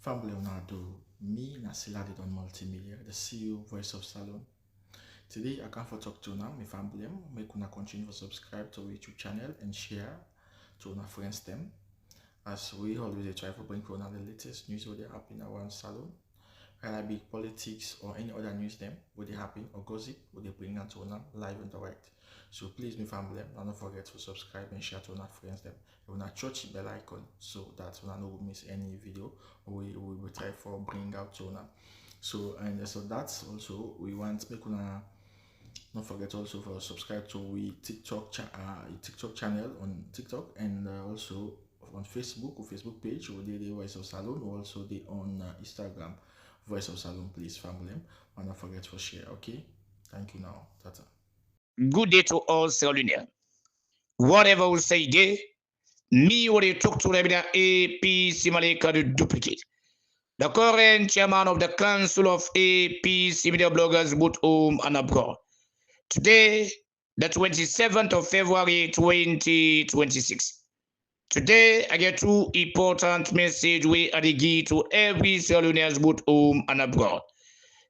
Family Leonardo, me Nasila did on multimedia, the CEO voice of Salon. Today I come for talk to now, my family, make una continue to subscribe to our YouTube channel and share to our friends them. As we always try to bring on the latest news what they happen around Salon, whether it be politics or any other news them, what they happen or gossip, what they bring out to una live and direct. So please, my family, don't forget to subscribe and share to our friends them. You wanna touch the bell icon so that you don't miss any video we will try for bring out to una. So that's also we want make una don't forget also for subscribe to we TikTok channel on TikTok and also on Facebook or Facebook page or the Voice of Salon or also the on Instagram Voice of Salon. Please family, and don't forget to share. Okay, thank you now. Tata. Good day to all Salonians. Whatever we say there, me will talk to the APC Malika to duplicate. The current chairman of the Council of APC Media Bloggers, both home and abroad. Today, the 27th of February 2026. Today, I get two important messages we are give to every Salonians, both home and abroad.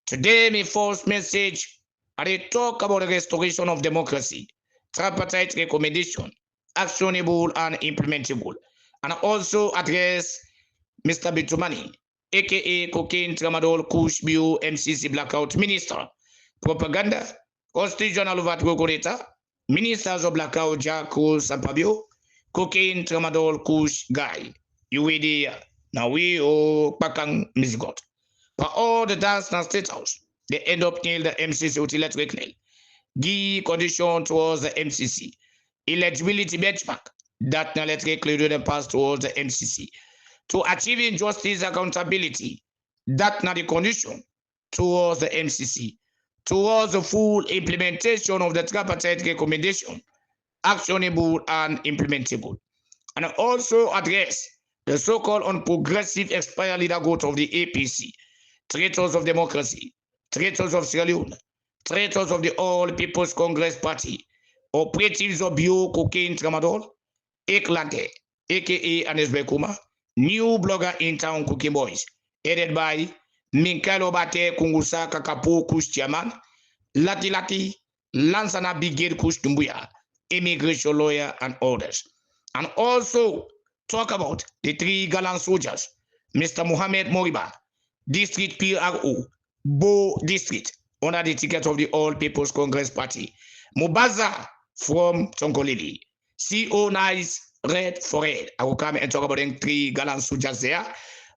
Today, my first message, I talk about the restoration of democracy, tripartite recommendation, actionable and implementable, and also address Mr. Bitumani, aka Cocaine Tramadol Kush Bio MCC Blackout Minister, Propaganda, Constitutional Regulator, Ministers of Blackout Jaco Sampabio, Cocaine Tramadol Kush Guy. You will there. Now we all Pakang Misgot. For all the dance and state house, they end up near the MCC utility nail. Give condition towards the MCC. Eligibility benchmark that now let's get clear to the pass towards the MCC. To achieving justice accountability, that now the condition towards the MCC. Towards the full implementation of the tripartite recommendation, actionable and implementable. And also address the so-called unprogressive expired leader growth of the APC, traitors of democracy, traitors of Sierra Leone, traitors of the All People's Congress Party, operatives of Bio Cocaine Tramadol, Eklante, aka Anes Bekuma, new blogger in town Cookie Boys, headed by Minkalo Bate Kungusa Kakapo Kush Chairman, Lati Lati, Lansana Brigade Kush Tumbuya, immigration lawyer, and others. And also talk about the three gallant soldiers, Mr. Mohammed Moriba, District PRO, Bo District, under the ticket of the All People's Congress Party, Mubaza from Tonkolili, CO Nice Red for Red. I will come and talk about them three gallant soldiers there.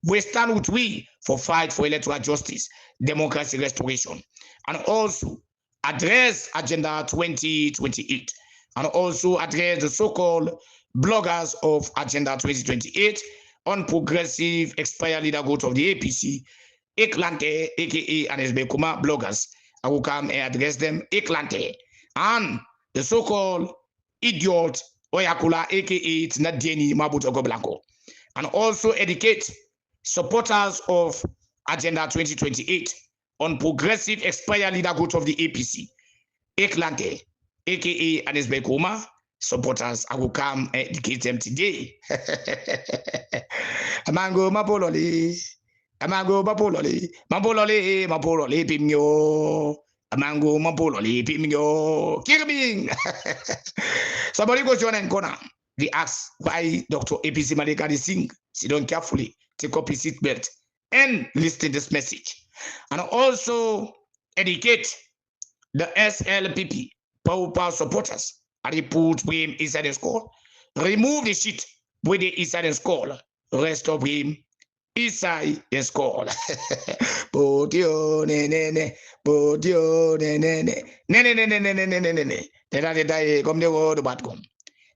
We stand with we for fight for electoral justice, democracy restoration, and also address Agenda 2028, and also address the so-called bloggers of Agenda 2028 on progressive expired leader growth of the APC, Eklante, aka Anesbe Kuma bloggers. I will come and address them, Eklante, and the so-called idiot Oyakula, aka Tnadeni Mabutogo Blanco, and also educate supporters of Agenda 2028 on progressive expired leader growth of the APC, Eklante, aka Anesbe Kuma supporters. I will come and educate them today. Amango Mapololi. Amango Mapololi. Mapololi, Mapololi, Pimyo. Amango Mapololi, Pimyo. Kirming. Somebody goes on and corner. They ask why Dr. APC Malika they sing. Sit down carefully, take up his seatbelt, and listen to this message. And also educate the SLPP, power supporters. And put him inside the school. Remove the shit with the inside the school. Rest of him inside the school. Podio ne ne ne. Podio ne ne ne. Ne ne ne ne ne ne ne ne ne. Tera de daye come the word about come.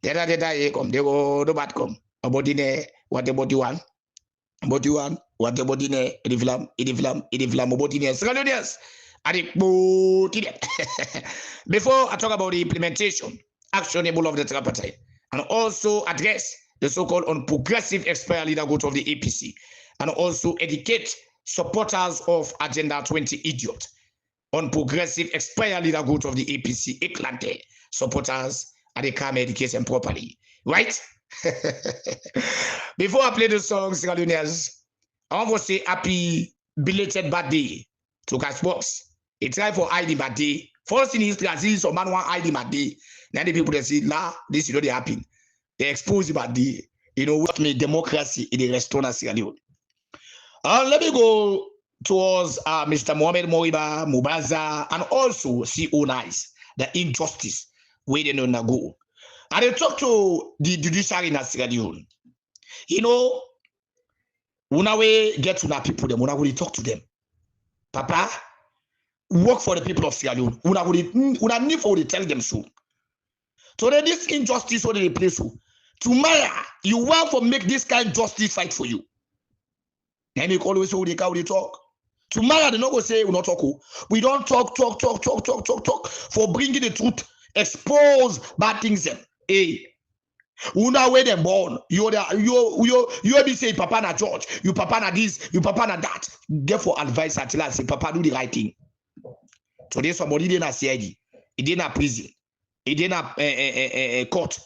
Tera de daye come the word about come. About ne what about you want? About you want? What about ne? Idiflam about ne. Salonians. Before I talk about the implementation, actionable of the tripartite, and also address the so-called unprogressive expired leader growth of the APC, and also educate supporters of Agenda 20 idiot on progressive expired leader growth of the APC, Eklante supporters, and they come educate them properly, right? Before I play the song, Salonians, I want to say happy belated birthday to Cashbox. It's time for ID birthday. First in history, I see some man want ID birthday. Now the people they say, la, this is not happen. They expose the birthday. You know what me democracy in the restaurant Sierra Leone. Let me go towards Mr. Mohamed Moriba, Mubaza, and also CO Nice, the injustice where they don't go. And they talk to the judiciary in Sierra Leone. You know, when we get to the people, when we talk to them, Papa, work for the people of Sierra Leone. When need for to tell them so. So then this injustice what they play so. Tomorrow, you want to make this kind of justice fight for you. And you always say they talk. Tomorrow, they not go say we not talk. We don't talk for bringing the truth, expose bad things. Hey, una where them born. You be say Papa na church, you Papa na this, you Papa na that. Get for advice until I say Papa do the right thing. Today somebody did not CID, he did not prison, he did not court,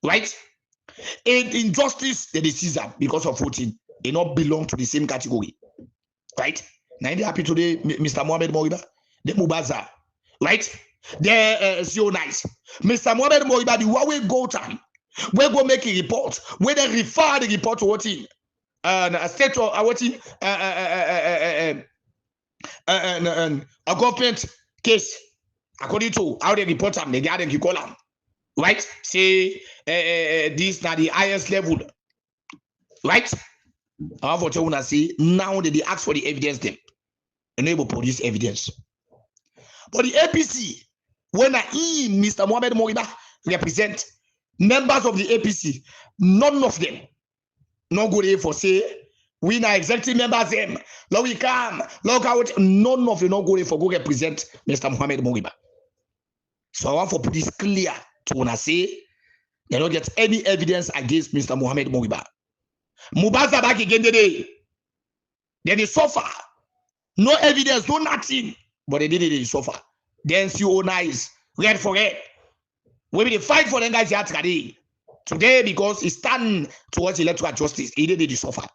right? And injustice the decision because of voting, they not belong to the same category, right? Now they happy today, Mr. Mohamed Moriba, the Mubaza, right? They're so nice. Mr. Mohamed Moriba, the Huawei go time, we go make a report, where they refer the report to what in a state or what in a government case, according to how they report them, they got them, call them, right? Say this now the highest level, right? I want to say now they ask for the evidence them, and they will produce evidence. But the APC, when Mr. Mohamed Moriba represent members of the APC, none of them no go there for say we now executive members them. Now we come, look out, none of them no go there for go represent Mr. Mohamed Moriba. So I want to put this clear to wanna say they don't get any evidence against Mr. Mohamed Moriba. Mubaza back again today. Then they suffer. No evidence, no nothing. But they did it, they suffer. Then CO Nice, red for red. We will fight for them guys here today. Today, because he stand towards electoral justice, he did it, they suffer.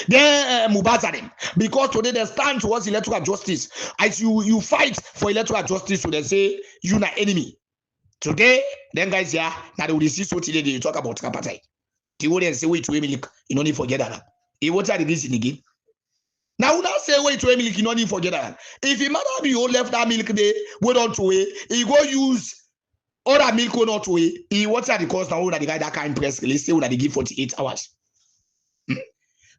Then Mubaza them, because today they stand towards electoral justice. As you fight for electoral justice, so they say you're not enemy. Today, then guys here, now they will see what today they talk about tripartite. They wouldn't say wait to Emily, you don't need to forget that. He won't try the reason again. Now we not say wait to Emily, you don't need to forget that. If your mother be you left that milk there, wait on to it, he go use other milk or not to it. He won't try the cost now that the guy that can press release say that they give 48 hours.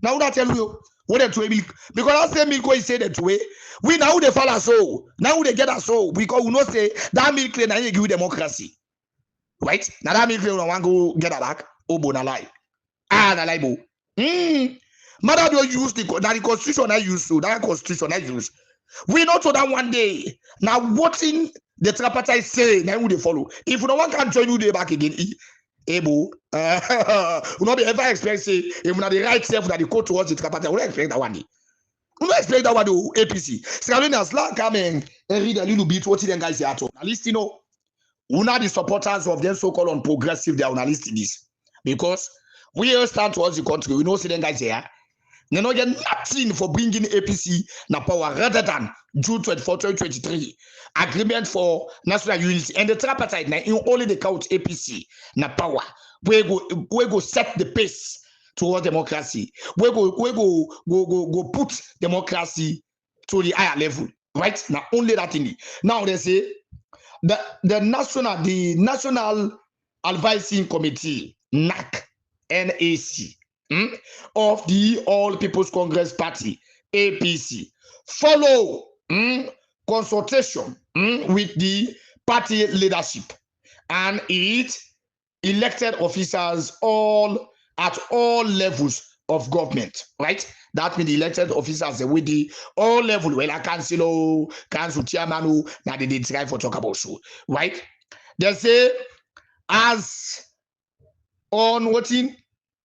Now that tell you what to milk because that same milk is say that way. We now they follow so now they get us so because we know say that milk now they give democracy, right? Now that milk we want go get it back. Oh, bonalai. Na laibo. Mother don't use the constitution I use so that constitution I use. We know to that one day. Now watching the tripartite say now they follow. If no one can join you there back again, able will not be ever expect say if not the right self that the court towards the tripartite, we don't expect that one day. We don't expect that one the APC. Scalonians like come and read a little bit what them guys here at all. At least you know, we are the supporters of them so-called on progressive, they are on a list in this. Because we all stand towards the country, we know see them guys here. They don't get nothing for bringing APC na power rather than June 24, 2023 agreement for national unity and the tripartite na in only the count APC na power. We go set the pace towards democracy. We go put democracy to the higher level, right? Now only that thing. Now they say the National Advising Committee NAC of the All People's Congress Party APC follow consultation with the party leadership and its elected officers at all levels of government, right? That means the elected officers with the all level, well, council chairman, now they try for talk about so, right? They say as on what in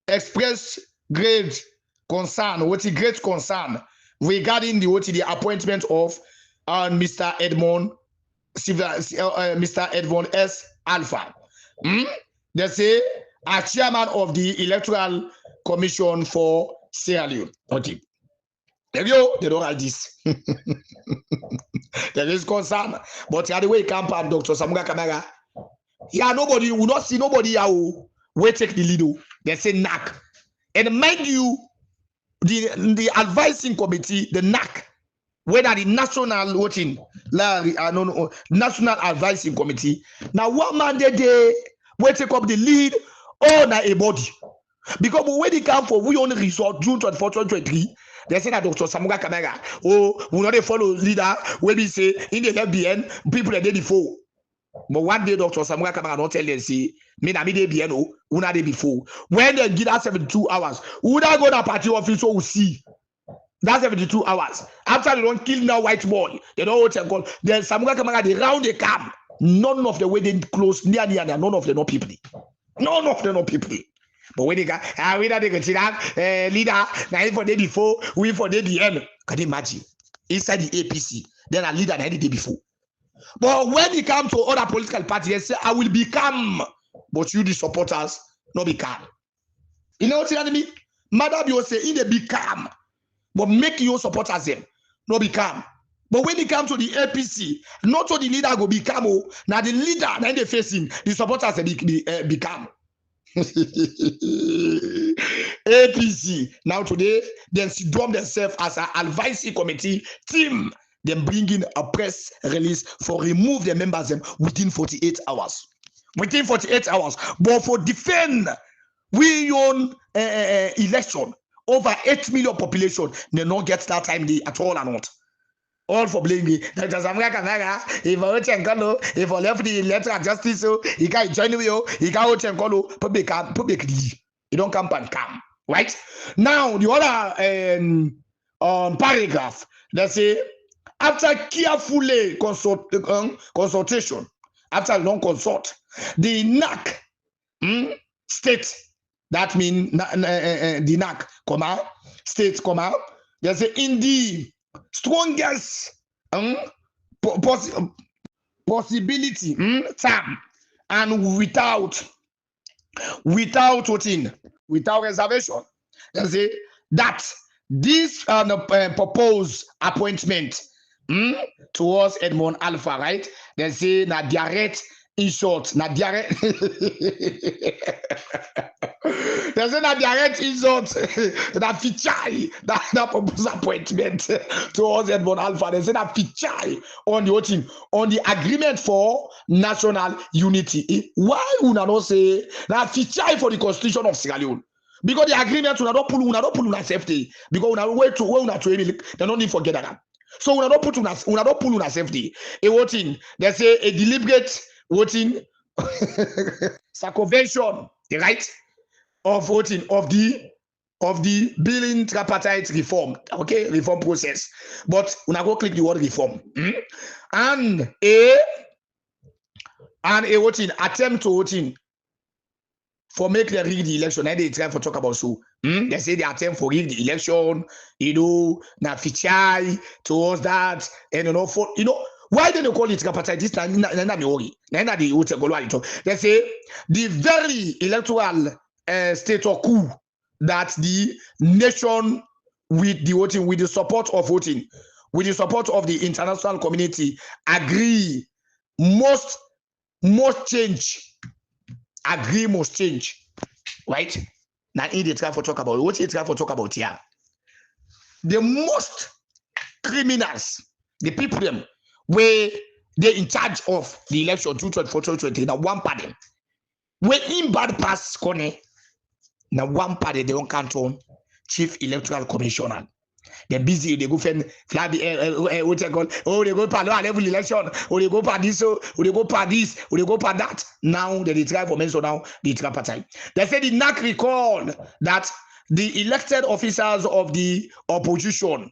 express great concern regarding the appointment of Mr. Edmond S. Alpha. They say as chairman of the Electoral Commission for Sierra Leone. Okay. There you go. They don't have this. There is concern. But the way camp and Dr. Samuga Kamara, yeah, nobody will not see nobody how we take the lead. They say NAC. And mind you, the advising committee, the NAC, whether the national voting, national advising committee. Now, what man they take up the lead on a body? Because when they come for we only resort June 24, 2023, they say that Dr. Samuga Kamara, we not follow leader when we say in the FBN, people are there before. But one day Dr. Samuga Kamara not tell them, say, me na me dey BN, who na dey before. When they give us 72 hours, who na go to party office so we see. That's 72 hours. After they don't kill now white boy, they don't what they call. Then Samuga Kamara, they round the camp. None of the way they close near, none of them no people. None of them no people. But when they got, we not they consider leader, now for day before, we for day the end. Can you imagine? Inside the APC, then a leader the day before. But when it comes to other political parties, they say, I will become. But you, the supporters, not become. You know what I mean? Madam, you say, in the become. But make your supporters them, not become. But when it comes to the APC, not so the leader go become. Now the leader, now they facing, the supporters become. APC now today then she drop themselves as an advisory committee team, then bring in a press release for remove the members them within 48 hours. Within 48 hours, but for defend we own election over 8 million population, they not get that time they at all or not. All for blaming Dr. Samuga Kamara. If I left the electoral justice, he can't join me. He can't publicly. He don't come and come. Right? Now, the other paragraph, they say, after carefully consultation, after long consult, the NAC state, that means the NAC, state, they say, in the strongest possibility term and without reservation, they say that this proposed appointment towards Edmond Alpha, right? They say na direct in short, na direct. They say na direct insult that fichai that proposed appointment towards Edmond Alpha. They say that fichai on the voting on the agreement for national unity. Why would not say that fichai for the constitution of Sierra Leone? Because the agreement will not pull una safety. Because una wait to where una to they don't need forget that. So we not pull una safety. A voting, they say a deliberate voting circumvention, the right of voting of the billing tripartite reform, okay, reform process. But we not go click the word reform, and a voting attempt to voting for make them rig the election. And they try for talk about so. They say they attempt for rig the election, na fichai towards that, and for why do they call it tripartite? This they say the very electoral state of coup that the nation with the voting, with the support of voting, with the support of the international community, agree must change. Agree must change, right? Now, in the try for talk about what you try for talk about here. The most criminals, the people them, where they in charge of the election 2024-2023, now one party. When in bad pass corner, now one party they don't count on chief electoral commissioner. They're busy, they go find what they call, they go for level election, or they go for this, or they go for this, or they go for that. Now they try for mention now the tripartite. They say the NAC recall that the elected officers of the opposition,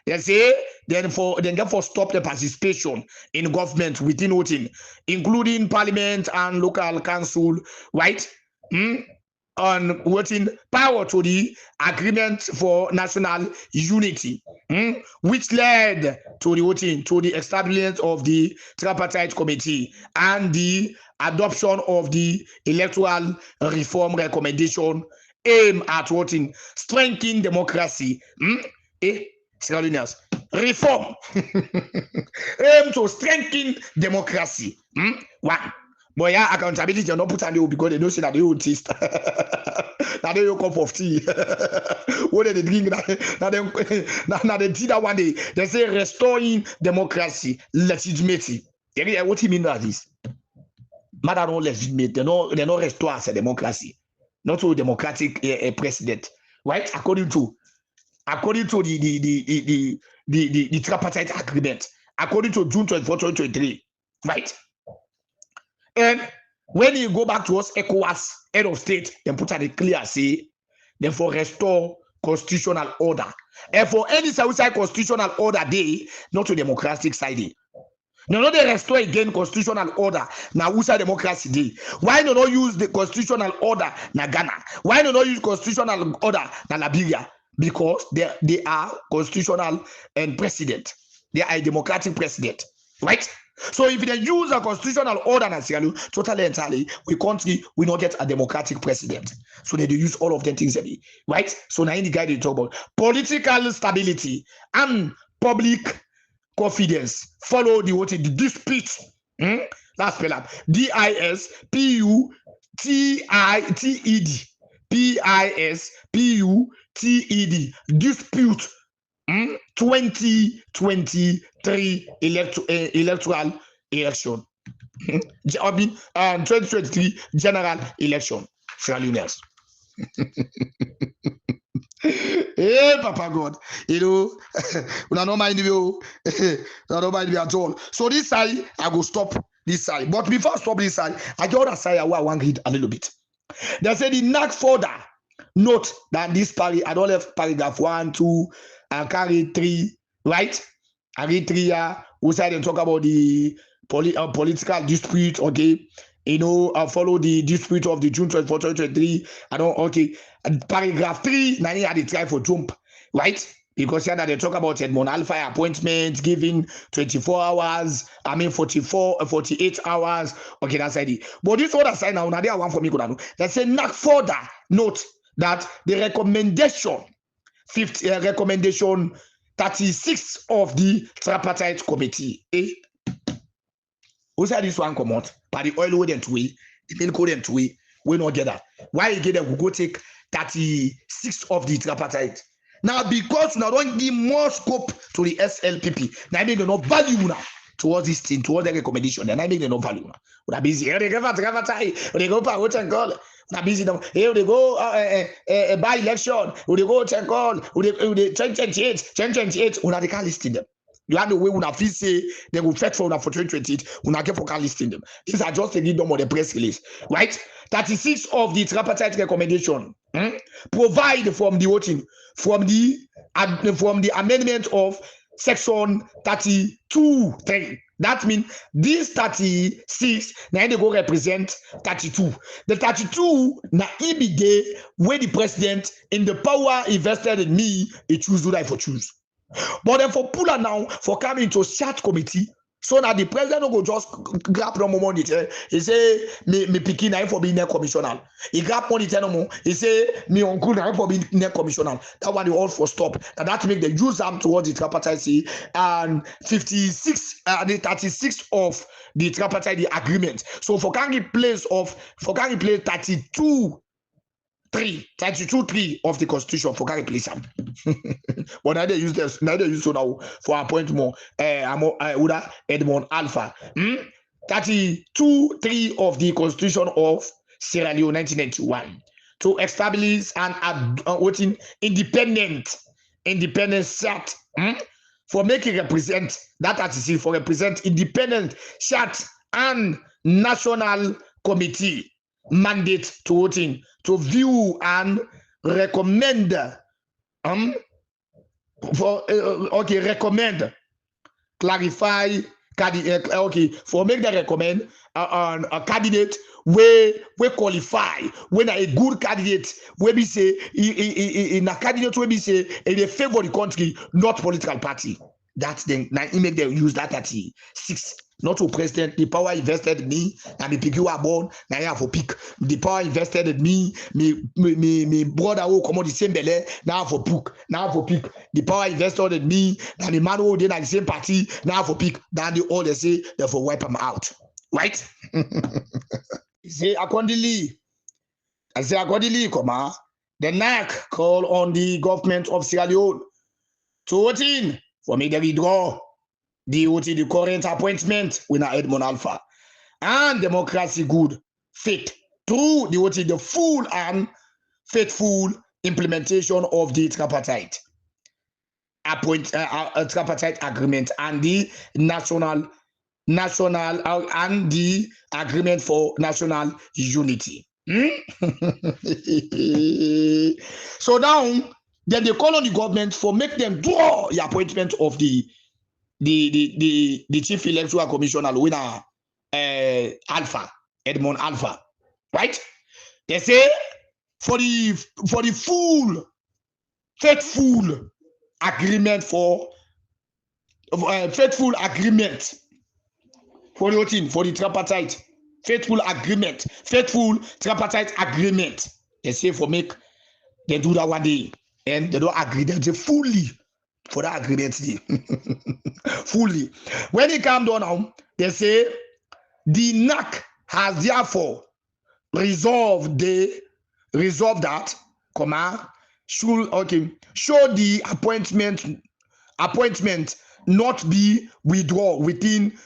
they say then get for stop the participation in government within voting, including parliament and local council, right? On voting power to the agreement for national unity, which led to the voting to the establishment of the tripartite committee and the adoption of the electoral reform recommendation aim at voting, strengthening democracy. Sierra Leoneans, reform. Aim to strengthen democracy. One. But yeah, accountability, you're not put on you because they know that they own taste. Now they cup of tea. What they drink? Now they tea that one day. They say restoring democracy, legitimacy. What do you mean by this? Matter no legitimate. They not restore as a democracy, not to democratic president, right? According to the tripartite agreement, according to June 24, 2023, right? And when you go back to us, ECOWAS, head of state, then put out a clear say, then for restore constitutional order. And for any outside constitutional order, they not to democratic side. No, they restore again constitutional order. Now, who's democracy day? Why do not use the constitutional order na Ghana? Why do not use constitutional order na Liberia? Because they are constitutional and president. They are a democratic president, right? So if they use a constitutional order na Sierra Leone, totally entirely, we country we not get a democratic president. So they use all of them things, right? So now in the guy they talk about political stability and public confidence. Follow the what the dispute. That's spell out DISPUTITED. PISPUTED. Dispute 2023 electoral election. 2023 general election. Sierra Leoneans. Hey, Papa God, you know, we don't mind you. We don't mind you at all. So this side, I go stop this side. But before I stop this side, I get other side I want to read a little bit. They say the next further note that this I don't have paragraph 1, 2, and carry 3, right? I read 3 here. We say they talk about the political dispute, okay? You know, follow the dispute of the June 24, 2023. I don't, okay. And paragraph 3, now they had to try for jump, right? Because here they talk about Edmond Alpha appointment, giving 24 hours, 48 hours. Okay, that's it. But this other side now, they are one for me. They say, not further note that the recommendation 36 of the tripartite committee. Who said this one come out? By the oil went away, the milk went away, we not get that. Why again we go take 36 of the tripartite? Now, because now don't give more scope to the SLPP, now make no value now towards this thing, towards the recommendation, and I make no value now. We are busy. They go tripartite, they go what and call. We are busy now. Here they go by election, we go check call, we change. We are the can't listing them. You have the way we have to say they will fetch for 2028. We not get for listing them. These are just the lead of the press release, right? 36 of the tripartite recommendation provide from the voting from the amendment of section 32(3). That means this 36 now they go represent 32. The 32 now it be there where the president in the power invested in me, it choose do that for choose. But then for Pula now, for coming to chat committee, so now the president will go just grab no more money. He say, me picking now for being a commissioner. He grab money no more. He say, me uncle now for being a commissioner. That one they all for stop. And that make the use them towards the tripartite and 56, the 36 of the tripartite the agreement. So for can replace 32(3) of the constitution for carry place them. But now they use this. Now they use so now for appointment. Edmond Alpha. 32(3) of the constitution of Sierra Leone 1991 to establish an voting independent chat for making represent that article for represent independent chat and national committee mandate to voting to view and recommend clarify for make them recommend a candidate we qualify when a good candidate we be say in a candidate we be say in a favor the country, not political party. That's then now he make them use that 36 not to president. The power invested in me, and me pick you are born, now you have to pick. The power invested in me, me brother who come on the same belly, now for pick, now for pick. The power invested in me, and the man who did the same party, now for pick. Then they all they say, therefore wipe them out. Right? Say accordingly, the NAC call on the government of Sierra Leone to vote in for me to withdraw the current appointment with Edmond Alpha and democracy good fit through the full and faithful implementation of the tripartite tripartite agreement and the national and the agreement for national unity. So now then they call on the government for make them draw the appointment of the chief electoral commissioner winner Alpha, Edmond Alpha, right? They say for the full faithful agreement for faithful agreement for the team for the tripartite faithful tripartite agreement. They say for make they do that one day and they don't agree. They say fully for that agreement fully. When it comes down now, they say the NAC has therefore resolved that, show the appointment not be withdrawn within,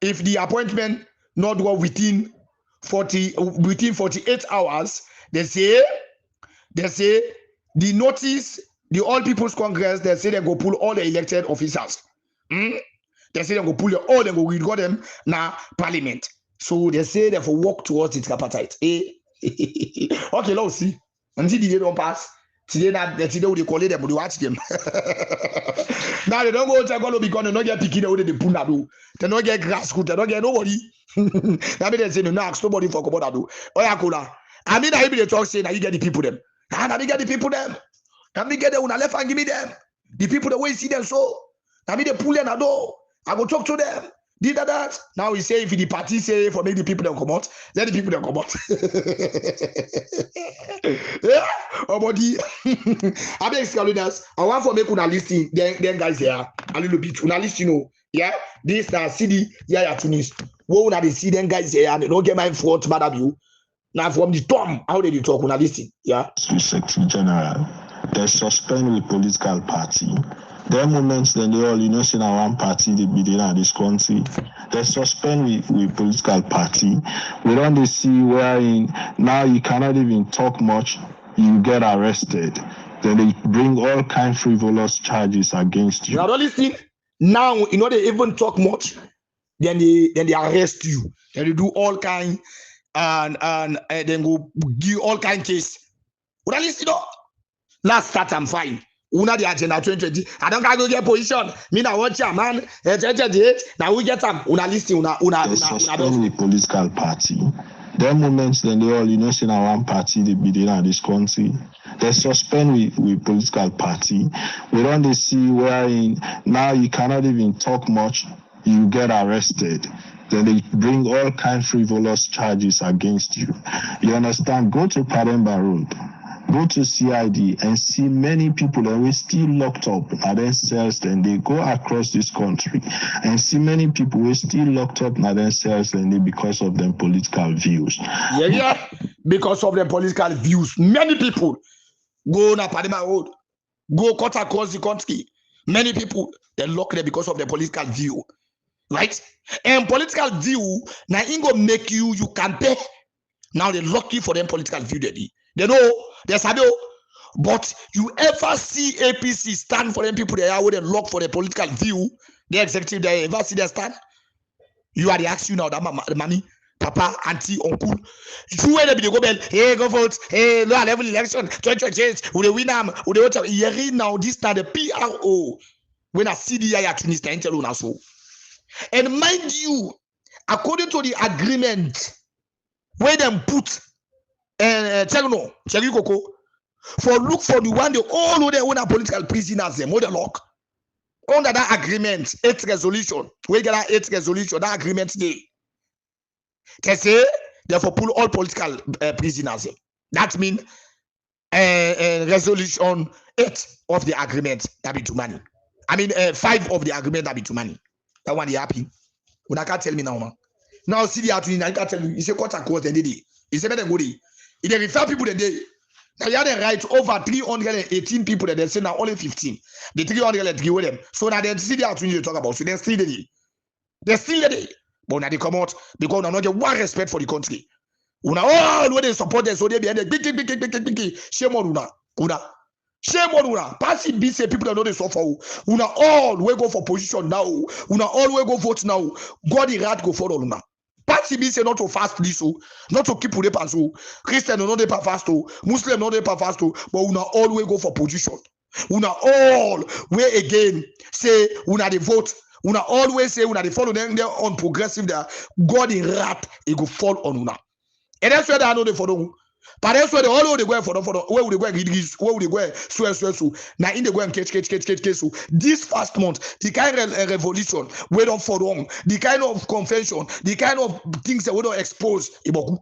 if the appointment not go within 48 hours, they say the notice, the All People's Congress, they say they go pull all the elected officers. They say they go pull all, they go withdraw them now parliament. So they say they for walk towards the tripartite. Okay, let's see. Until the day don't pass, today we call it them, we watch them. Now they don't go to go because they don't get picking out the puna do. They don't get grass root, they don't get nobody. That mean they say no ask nobody for about that do. Oh yeah, cool. I mean I be the talk say now you get the people them. Now they get the people them. Now me get them when I left and give me them. The people the way you see them so. Now me they pull them at door. I go talk to them. Did that. Now we say if the party say for make the people them come out, let the people them come out. Yeah, oh body. I beg scholars. I want for make una listen. Then guys here a little bit. Una listen, you know. Yeah, this na CD. Yeah, Tunis. Wo una dey see them guys here and they don't get my front bad of you. Now from the tom, how did you talk? Una listen. Yeah. Secretary General, they suspend the political party. There are moments then they all, you know, say now one party they be in this country. They suspend with political party. We don't see where now you cannot even talk much, you get arrested. Then they bring all kind of frivolous charges against you. Now don't listen. Now you know they even talk much, then they arrest you. Then they do all kind and then go give all kind case. Would I listen up? Last start I'm fine. Una the agenda 2020. I don't go get position. Me now watch ya man. Now we get them. Una listen. Una suspend the political party. There are moments then they all, you know, say now one party they be in this country. They suspend with political party. We don't see where now you cannot even talk much, you get arrested. Then they bring all kind of frivolous charges against you. You understand? Go to Paremba Road. Go to CID and see many people that were still locked up at their cells. Then they go across this country and see many people were still locked up at their cells and they because of their political views. Yeah, because of their political views. Many people go na Padima Road, go cut across the country. Many people they lock there because of their political view, right? And political view now ain't gonna make you campaign. Now they lock you for them political view. They know. There's a but you ever see APC stand for them people they are with them lock for the political view, the executive they ever see them stand? You are the action now that mommy, papa, auntie, uncle. You will be the go bell, hey, go vote, hey, no level election, 2028, will they win them, will they vote? Here now, this now the PRO when a CDI at Tunis now so. And mind you, according to the agreement, where them put for look for the one they all know they own a political prisoners them the lock. under that agreement, 8 resolution, we get 8 resolution, that agreement day. They say, therefore, pull all political prisoners. That means resolution 8 of the agreement that be too money. I mean, 5 of the agreement that be too money. That one they happy. When I can't tell me now, man. Now see the attorney, I can't tell you. It's a quarter court and day. It's a better good day. If they refer people the day. Now you have the right over 318 people that they say now only 15. The 303 with them. So now they see the attorney they talk about. So they're still the day. They're still the day. But now they come out because they not get one respect for the country. Una all when they support them, so they be the big. Shame on una. Shame on una. Passive be say people that know they suffer. Una all we go for position now. Una all we go vote now. God the rat go follow una. Passive be say not to fast this, not to keep with the pass. Christian no they pas fast, Muslim no they pas fast, but una all we go for position. Una all we again say una the vote. Una always say una the follow them on progressive there. God the rat it go fall on una. And that's where they know they follow. But that's where they all they go for where would they go where would they go so now in the go and catch so this first month the kind of revolution we don't follow the kind of convention the kind of things that we don't expose iboku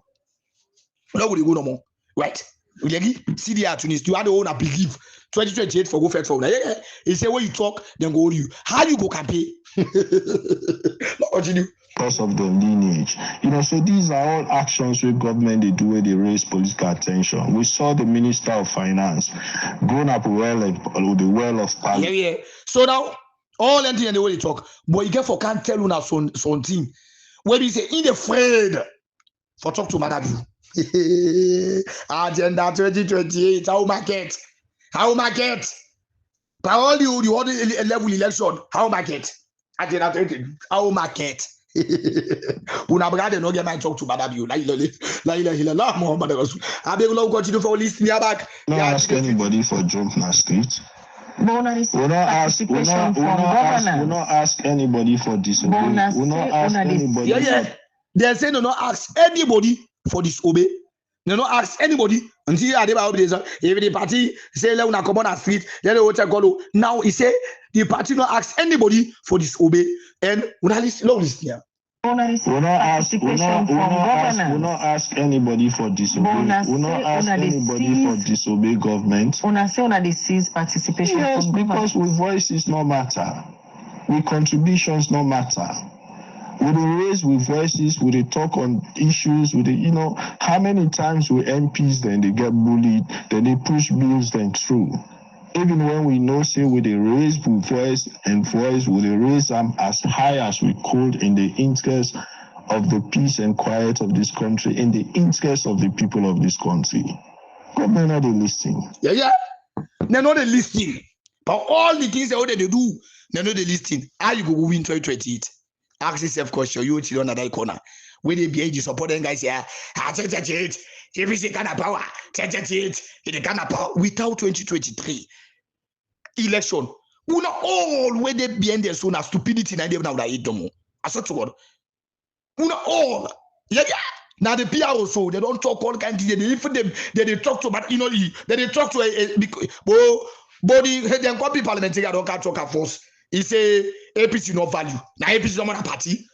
where would they go no more right we see the opportunities you have the owner believe 2028 for go first for yeah he say when you talk then go you how you go campaign continue. Because of the lineage. So these are all actions where government they do where they raise political attention. We saw the Minister of Finance going up the well of power. Yeah. So now, all anything and the way they talk, but you get for can't tell you something. When you say in the afraid for talk to Madam Agenda 2028, how market? By all the other level election, how market? Agenda 20, how market? Una brother no get my talk to Madam la Muhammad Rasul. I beg you continue for listening back. Not ask anybody for jump na street. We not ask anybody for disobey. We not ask anybody. Yeah. They say no ask anybody for disobey. No ask anybody until if the party say let una come on the street, then they will take go. Now he say the party no ask anybody for disobey and una listen here. We not ask anybody for disobey. We not ask anybody for disobey government. Una say una dey seize participation yes, from because we voices no matter. We contributions no matter. We raise with voices, we talk on issues, how many times we MPs then they get bullied, then they push bills then through. Even when we know say we they raise with voice, we they raise them as high as we could in the interest of the peace and quiet of this country, in the interest of the people of this country. Government not they listening. Yeah. They're not listening. But all the things that they do, they're not listening. How you go win 2028? Ask yourself question, you chill on that corner. Where they be age supporting guys here, if it's a kind of power, it kind of power without 2023 election. We not all where they be in there so now stupidity and they now that it don't. I saw to God. We not all. Yeah. Now the PR also they don't talk all kinds of things. They even them they talk to but they talk to body they copy parliamentary don't talk at first. He say APC no value. Now APC no more party.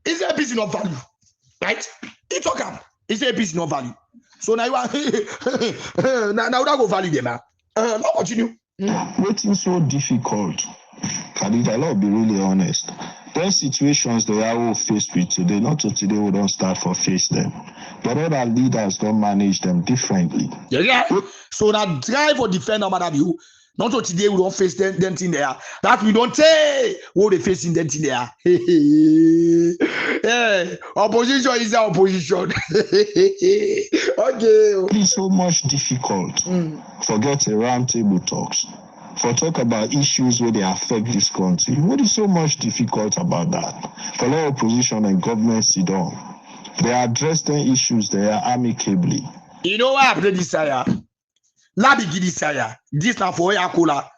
Is APC no value? Right? He talk am. He say APC no value. So now you are now that go value them now. Now continue. Waiting so difficult. Kadita, I'll be really honest. Those situations they are all faced with today, not to today we don't start for face them. But other leaders don't manage them differently. Yeah. So now drive or defend no matter you. Not so today we don't face them in there. That we don't say what they facing them in there. Yeah, opposition is our opposition. Okay. It's so much difficult. Forget a round table talks. For talk about issues where they affect this country. What is so much difficult about that? For the opposition and government sit down. They address the issues there amicably. You know what happened this year? Labigi this year. This now for Yakola.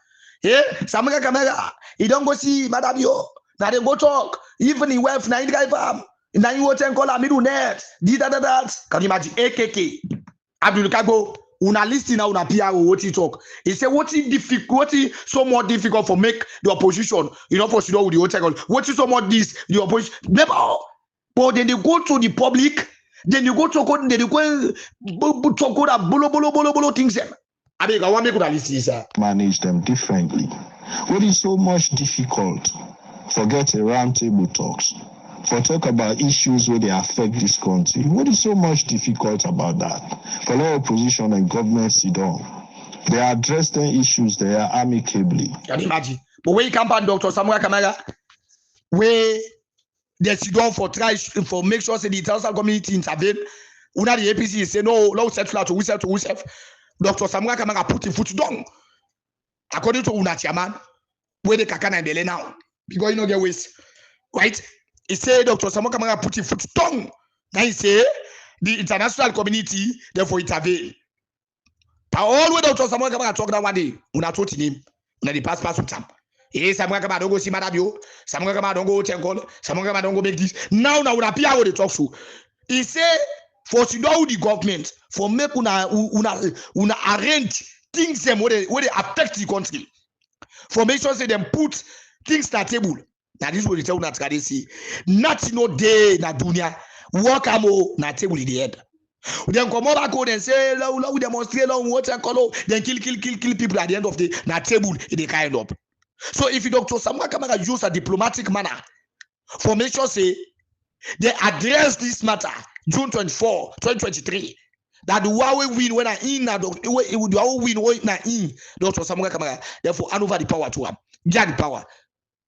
Eh? Samaka Kamera. You don't go see Madam Yo. Now they go talk. Even in wealth, now you drive farm. Now you want to call a middle net. That. Can you imagine? AKK. Abdul Kago. una listen now una PR what he talk. He say what is so more difficult for make the opposition, for sit down with the hotel. What is so much this the opposition never. But then they go to the public, then you go to court, then you go talk about bolo things. I mean, I want to make una listen, sir. Manage them differently. What is so much difficult? Forget a round table talks. For talk about issues where they affect this country. What is so much difficult about that? For the opposition and government sit down, they address the issues there amicably. Can you imagine? But when you come back, Dr. Samuel Kamara, where they sit down for make sure say the international community intervene, una the APC say no set flat to Wusef. Dr. Samuel Kamara put the foot down. According to una chairman, where the kakana and bele now, because you know get waste, right? He said Dr. Samuel Kamara put his foot down. Then he say the international community therefore intervene. But all when Dr. Samuel Kamara talk that one day, una told him, una the pass with him. Hey, Samuel Kamara don't go see Madabio. Samuel Kamara don't go Tenkol. Samuel Kamara don't go make this. Now una appear how they talk to. He say for to know the government for make una arrange things them where they affect the country. For make sure say them put things on the table. Now this will tell una see. Not no day na dunia. Work amo na table in the end. Then come back home and say, "Lo demonstrate, water color." Then kill people at the end of the na table in the kind up. So if you Dr. Samuel Kamara use a diplomatic manner for make sure say they address this matter June 24, 2023. That the Huawei win when I in na the Huawei win when I in Dr. Samuel Kamara. Therefore, hand over the power to him. Get the power.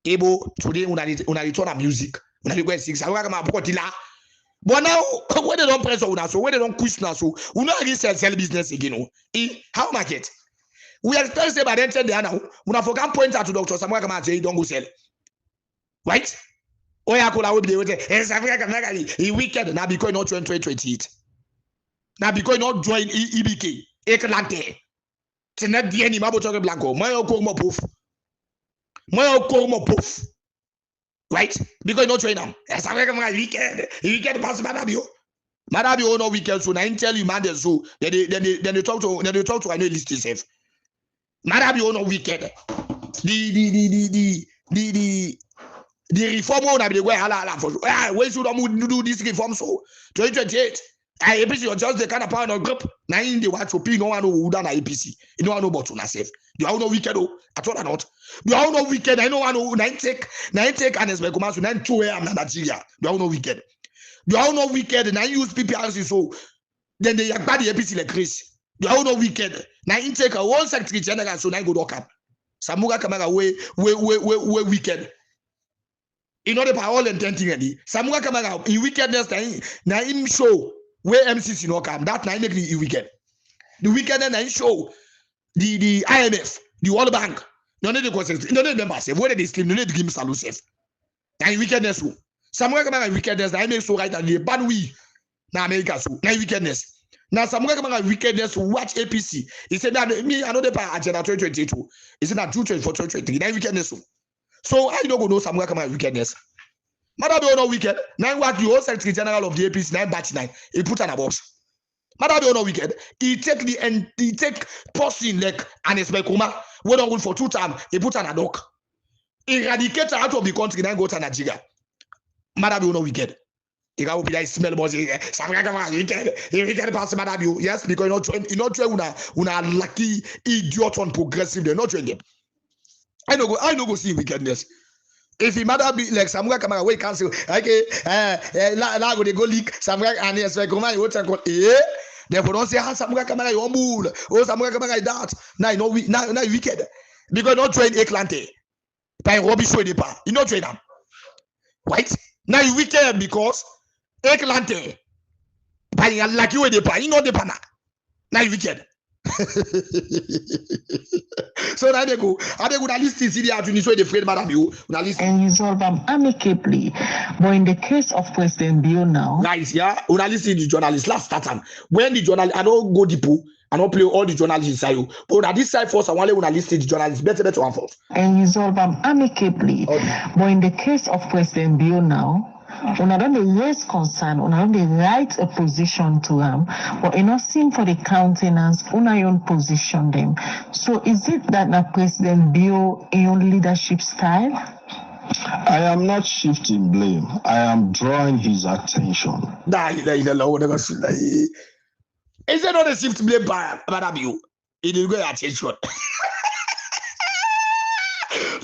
Able today una return a music. Una go 6. Samuel Kamara put it la. But now when they don't press on so when they don't push now so we not really sell business again. How market? We are still say by then tell now. We have forgot point out to Dr. Samuel Kamara say don't go sell. Right? Oya kola we be dey Samuel Kamara he wicked now because not 2028. Now because not join EBK. Eklante. C'est net bien ni mabo talk blanco. Moi o ko mo pouf. Right? Because not join them. Samuel Kamara wicked pass Madabio. Madabio no wicked so now tell you man so then they talk to I know list itself. Madabio no wicked. The reform on the way for when should I do this reform so 2028. APC or just the kind of power of group. Now in the watch opinion no one who done APC. You know I know about to safe. You are no wicked at all or not. You are no wicked. I know one who nine take and as my command to 9 am Nigeria. You are no wicked. You are no wicked and I use PPRC so then they bad the APC like Chris. You are no wicked. Now in take a one secretary general so now go dock up. Samuel Kamara way wicked. In order for all intending Samuel Kamara in wickedness na him show where MCC no come that na make the wicked. The wickedness na show the IMF, the World Bank. No need the consensus. No need members. Whether they sleep, no need to give him salute safe. Na wickedness. Samuel Kamara wickedness na make so right and the bad we na America so na wickedness. Now Samuel Kamara wickedness watch APC. He said that me I know the part agenda 2022. He said that June 24, 2023 na wickedness. So I don't know Samuel Kamara wickedness. Madabio no wicked. Now what the whole secretary general of the APC 9 batch 9. He put on a box. Madabio no wicked. He take person like Anesme Kuma. We don't go for 2 times. He put on a dock. Eradicate out of the country then go to Nigeria. Madabio no wicked. He got to smell bossy. Samuel Kamara wicked. He wicked pass Madabio. Yes, because you not try una lucky idiot on progressive. They not trying them. I no go see wickedness. If he matter be like Samuel Kamara, we cancel. Okay, now go they go leak Samuel and yes, like Kumar, you take therefore don't say Samuel Kamara you humble. Oh Samuel Kamara is that. Now wicked because not train Eklante. By rubbish way depart. You not train them, right? Now you wicked because Eklante. By like you way depart. You know depart now. Now you wicked. So now they go to list see the attorney so they afraid about you and resolve them amicably. But in the case of President Bill now, guys, yeah, una listen the journalists last time when the journalist I don't go deep, I don't play all the journalists inside you, but at this side first I want to listen the journalists better one first and resolve them amicably. Okay. But in the case of President Bill now, Una don't raise concern, una don't write a position to them, but you know, seem for the countenance, una own position them. So is it that the President Bio own leadership style? I am not shifting blame. I am drawing his attention. Is it not a shift blame by Abio? It will get attention.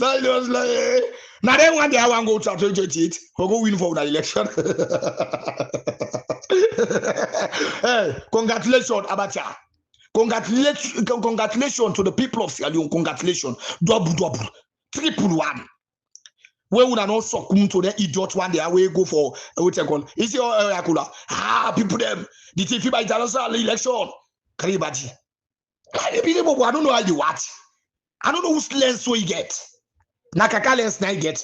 Now then one day I want to go to 2028, we'll go win for the election. Hey, congratulations, Abacha. Congratulations to the people of Sierra Leone. Congratulations. Double. Triple one. Where would I not succumb to the idiot one day? I will go for what they call. Is your people them the TV by international election. Karibati. I don't know how you what. I don't know whose lens so you get. Nakaka lens na get.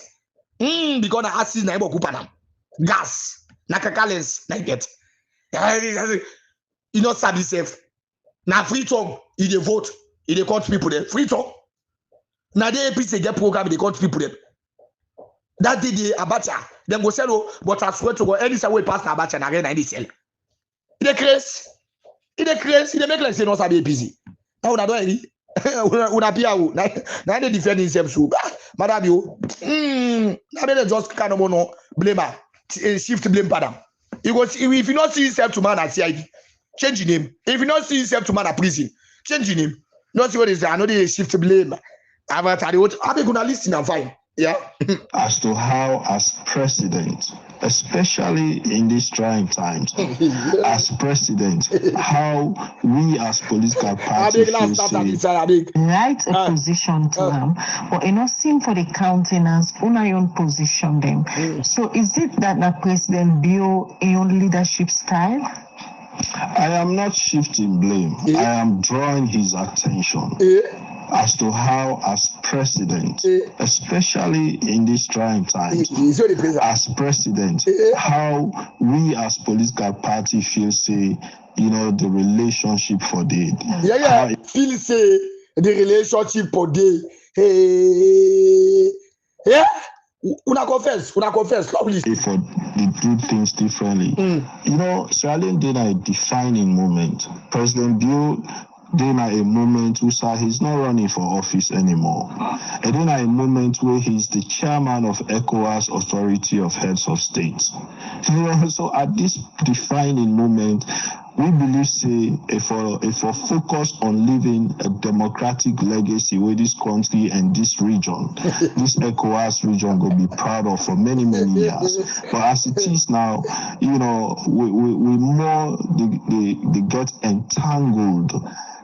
Because I ask na kupanam. Gas. Nakaka lens na get. You not sabi safe. Na free talk. If they vote, if they count people there. Free talk. Na they APC get program. They count people there. That day the Abacha, then go sell, but I swear to God, any way past Abacha and again I need sell. It crazy. It make like say no sabi APC. Now una do any. Una pia wo. Na they defend himself so. Madam you. Na they just kind of no blame her. Shift blame padam. If you not see yourself to man at CID, change your name. If you not see yourself to man at prison, change your name. Not see what is there. I know they shift blame. I'm gonna listen and fine. Yeah. As to how, as president, especially in these trying times, as president, how we as political parties write a position to them, but you know, seem for the countenance, una own position them. So is it that the President Bio own leadership style? I am not shifting blame. I am drawing his attention. As to how, as president, especially in these trying times, as president, how we as political party feel say, you know, the relationship for day. Feel say the relationship for day. Una confess, lovely. For they do things differently. You know, Sierra Leone did a defining moment. President Bill then a moment where he's not running for office anymore. And then a moment where he's the chairman of ECOWAS, Authority of Heads of States. You know, so at this defining moment, we believe say if we focus on living a democratic legacy with this country and this region, this ECOWAS region will be proud of for many years. But as it is now, you know, we more they get entangled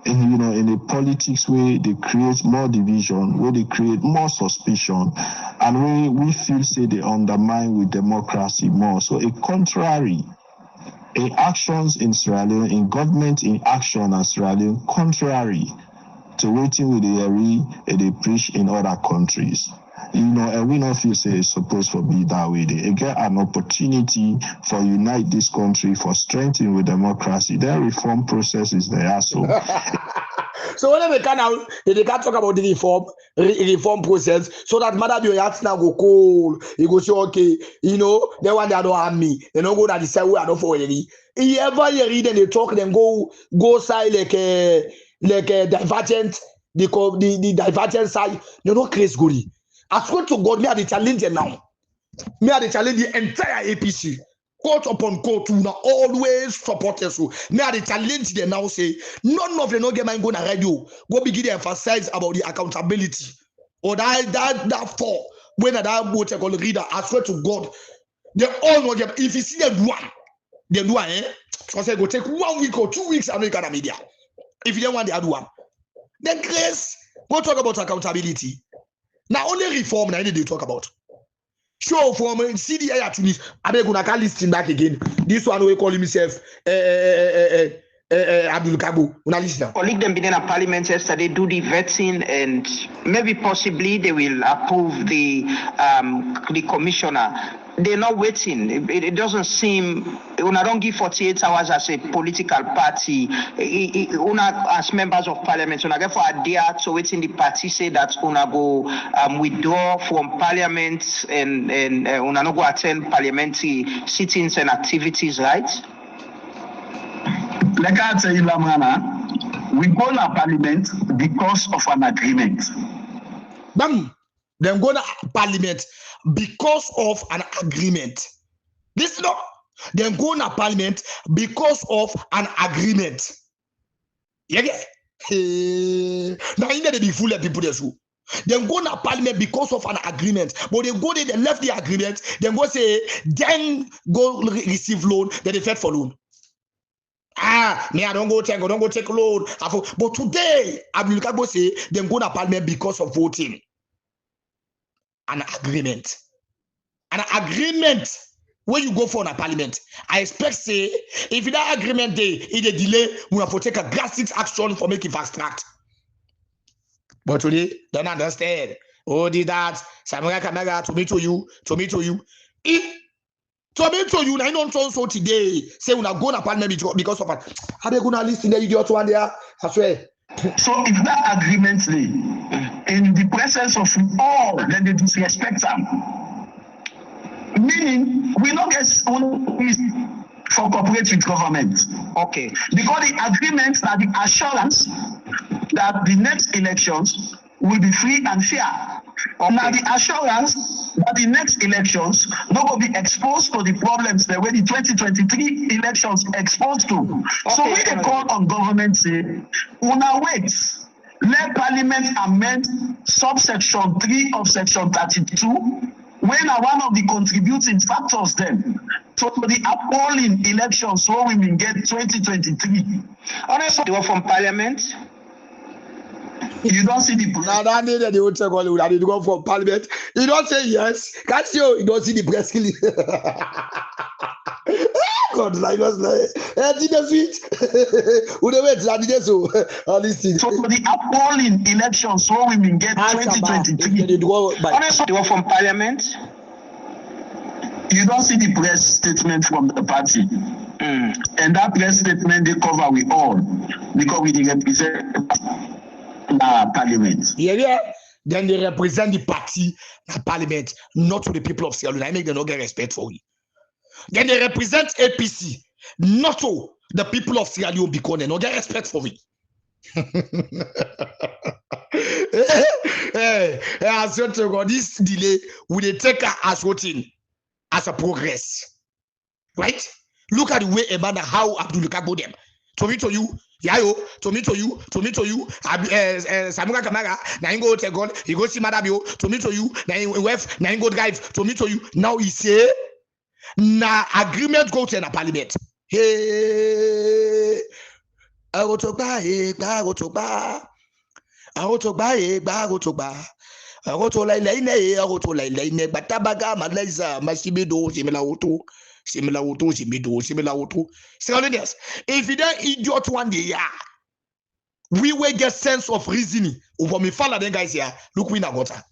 in, you know, in a politics where they create more division, where they create more suspicion, and where we feel say they undermine with democracy more. So a contrary in actions in Sierra Leone, in government in action in Sierra Leone, contrary to waiting with the they preach in other countries. You know, and we don't feel say it's supposed to be that way. They get an opportunity for unite this country, for strengthening with democracy. Their reform process is there. So when they can talk about the reform process, so that Madam your heart now go cold. You go say, okay, you know, they want that don't harm me. They don't go that the same way I don't follow any. If ever you read and they talk, then go side like a divergent, the divergent side. You know, crazy goody. I swear to God, me are the challenge now. Me are the challenge the entire APC. Court upon court, who now always support us. Me are the challenge they now say, none of them no get mind go na radio. Go begin to emphasize about the accountability. Or that for when that what call reader, I swear to God, they all know them. If you see them do one, so say go take 1 week or 2 weeks American media. If you don't want the other one, then Grace, go talk about accountability. Now only reform now they talk about. Sure, from CDI at Tunis, I beg you can listen back again. This one we call himself Abdul Kargbo. Una listen. Colleague them been in a parliament yesterday, do the vetting, and maybe possibly they will approve the commissioner. they're not waiting. It doesn't seem, when I don't give 48 hours as a political party, as members of parliament, when I get for a day to waiting the party say that una go withdraw from parliament and una no go attend parliamentary sittings and activities, right? Like I tell you, Lamana, we go to parliament because of an agreement. Bam! Them go to parliament because of an agreement. This no, them go to parliament because of an agreement. Yeah, now you need to be full of people there too. Them go to parliament because of an agreement, but they go there, they left the agreement. Then go say, then go receive loan. Then they fed for loan. Me, I don't go take loan. But today, Abdul Kabo say them go to parliament because of voting. An agreement. An agreement when you go for a parliament. I expect say if that agreement day is a delay, we have to take a drastic action for making fast track. But today, don't understand. Oh, did that? Samurai Kamara to me to you. To me to you, I don't so today. Say we are going to parliament because of it. Are they gonna listen? The idiot one there? I swear. So if that agreement day, in the presence of all, then they disrespect them. Meaning, we don't get for cooperate with government. Okay. Because the agreements are the assurance that the next elections will be free and fair. Okay. Now the assurance that the next elections not going to be exposed to the problems that were the 2023 elections exposed to. Okay. So when they call on government say, una wait, let Parliament amend subsection 3 of section 32, when are one of the contributing factors then to the appalling elections so we will get 2023. Honestly, they were from Parliament. You don't see the now that day they will take all you that they go for parliament. You don't say yes. Can't you don't see the press killing. God, like us like did the feet. Who they wait that did so all these things. So the appalling elections so we will get 2023. Honestly, they were from Parliament. You don't see the press statement from the party. And that press statement they cover we all because we represent parliament. Yeah. Then they represent the party in parliament, not to the people of Sierra Leone. I make them not get respect for it. Then they represent APC, not to the people of Sierra Leone because they not get respect for it. This delay will they take as voting as a progress, right? Look at the way Emmanuel how Abdul Kabo them. To me to you. Yayo, to me to you, Samurai Kamara, now you go take God, you go see Madabio, to me to you, now you go drive, to me to you. Now he say, na agreement go to a parliament. Hey, I go to buy, I go to buy, I go to buy, I go to buy. I go to like but tabaga, Malaysia, Masibido, similar auto. Similar auto. If you don't idiot one day, we will get sense of reasoning. Over me follow them guys here. Look, we now got her.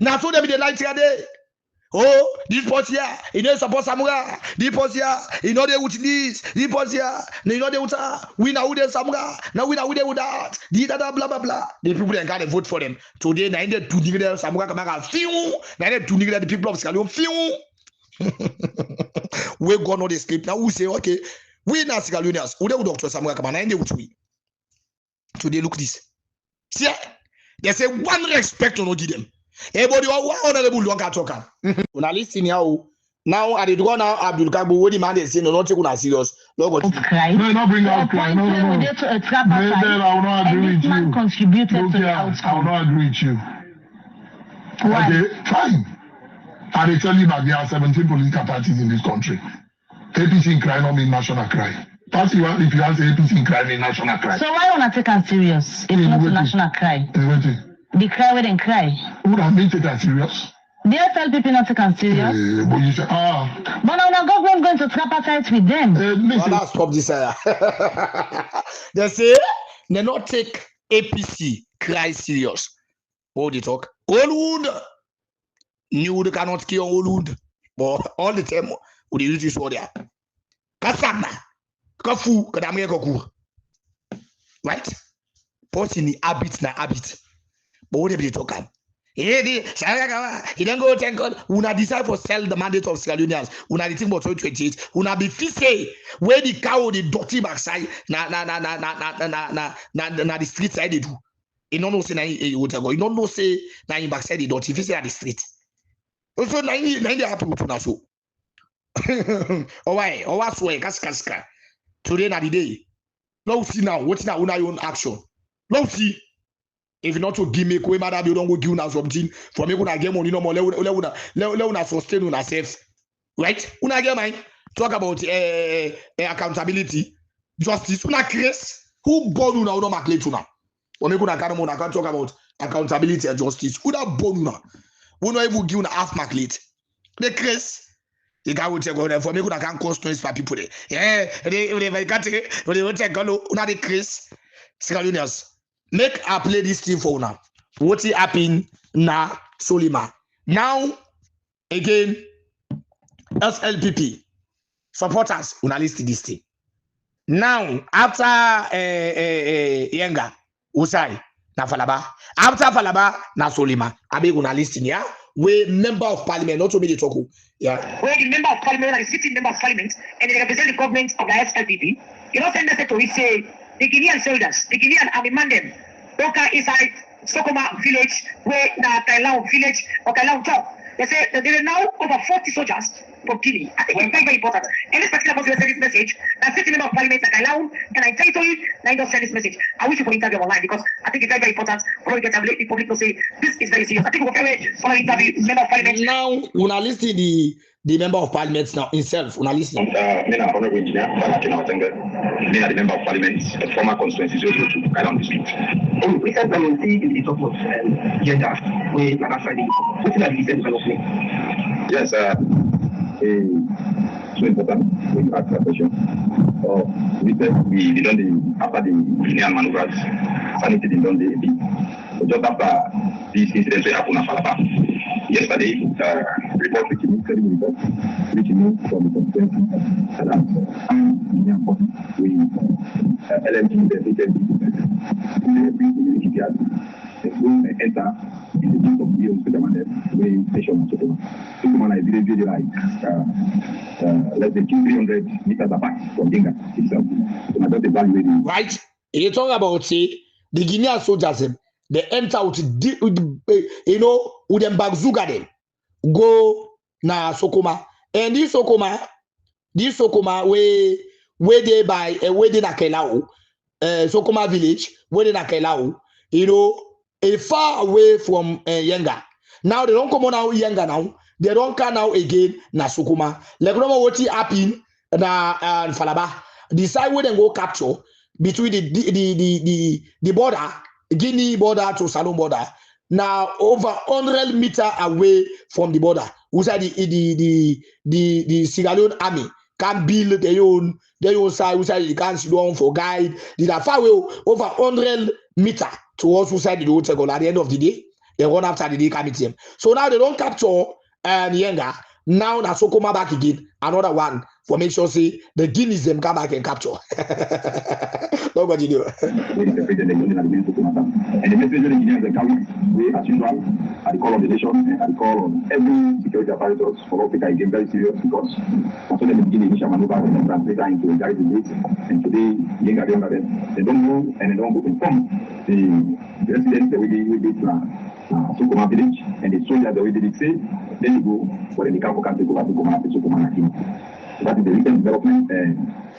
Now so them the light here there. Oh, this post here, you know support Samurai. This post here, you know they with this. This post here, you know they with we now with them Samurai. Now we now with them with that. Blah blah blah. The people that can't vote for them today. Now they do nigga Samurai Kamara. Few. Now they do nigga the people of Sierra Leone. Few. We go on the script now. We say okay, we now Sierra Leoneans. We do Doctor Samurai Kamara. Now they with we. Today look this. See, they say one respect to not give them. Everybody honorable don't talk. Una listen now. Now I did go now Abdul Kabo. What the man is saying, not take una serious. No, not bring out cry. No. I will not agree with you. Contributed to the outcome. I will not agree with you. Why? Okay, fine. I tell you that there are 17 political parties in this country. APC in crime not mean national crime. If you answer APC in crime mean national crime. So why not take us serious? It's not a national crime. The cry wouldn't cry. Would have been taken serious. The SLPP not taken serious. But you say, But now the government going to tripartite with them. Let's stop this. They say they not take APC cry serious. What they talk? All wood. New cannot kill Olud, but all the time we use this word there. Kasama, Kafu, Kadamia Koku. Right? Put in the habit na habit. But what they talk about? He then go thank God. Una decide for sell the mandate of Sierra Leoneans. Una the thing about 2028. Una be fise where the cow the dirty backside na the street side they do. You don't know say na you go. You don't know say na in backside the dirty fise at the street. Also na they happy with una so. Oh why? Oh what way? Kaska. Today na the day. Now see now. What's now una own action? Now see. If not to give me, we might you don't go give us something for me. Una get money no more. Let sustain una self, right? Una get mine. Talk about accountability, justice. Una Chris who born una no make late una. For me, una can't talk about accountability and justice. Una born una. We not even give una half mark late. The Chris. The guy will take on for me. Una can't cost noise for people. Yeah, they got it. They will take on una the Chris. Sierra Leoneans. Make I play this thing for now. What is happening now, Solima? Now, again, SLPP supporters, una list this thing. Now, after Yenga, Usai, na Falaba. After Falaba, na Solima. Abe una list in here. We member of parliament, not to be the talk. Yeah. Where the member of parliament and the sitting member of parliament, and they represent the government of the SLPP. You know, send us to we say. The Guinean soldiers, the Guinean army man them, Oka inside Sokoma village, where na Kailau village or Kailau town. They say that there are now over 40 soldiers from Guinea. I think it's very, very important. And this particular person send this message, that sitting member of parliament at Kailau, and I tell you, I don't send this message. I wish you could interview online because I think it's very, very important for we get the public to say this is very serious. I think we'll for interview member of parliament. Now, when I listen the member of parliament now himself, when I listen. Honorable Engineer, the member of parliament, a former constituency, to Kailau district. We said that we see in the talk of gender, we are not finding what is the development. Yes, so important when you ask that question. We said we did after the Guinean maneuvers, sanity did not the just after these incidents we happened at Falaba. Yesterday, report reaching me from the constituency that Guinean body with LMT dedicated the enter in the gist of the hospital way station Sukuma is really like less than 300 meters apart from Dinga itself. So I just evaluating. Right? You talk about say the Guinean soldiers they enter with with them bagzuga them go na Sokoma and this Sokoma where they by where they na Kailau Sokoma village where they na Kailau a far away from Yenga. Now they don't come on now Yenga now. They don't come now again na Sokoma. Like no what happen na Falaba. Decide where they go capture between the border, Guinea border to Salon border. Now over 100 meters away from the border. Usai the Sierra Leone army can build their own side. Usai you can't sit down for guide. They are far away over 100 meters towards Usai the road. At the end of the day, they run after the day committee. So now they don't capture Yenga. Now na Sokoma back again. Another one for make sure say the Guineas them come back and capture. Nobody knew. And the message of the Guineans they carry way as usual at the call of the nation and at the call of every security apparatus for Africa again very serious because after the beginning initial maneuver and translator into a guided rate and today they don't know and they don't go inform the residents the way they plan. Sokoma village and the soldiers the way they say then you go for the camp can take over Sokoma. So that is the recent development.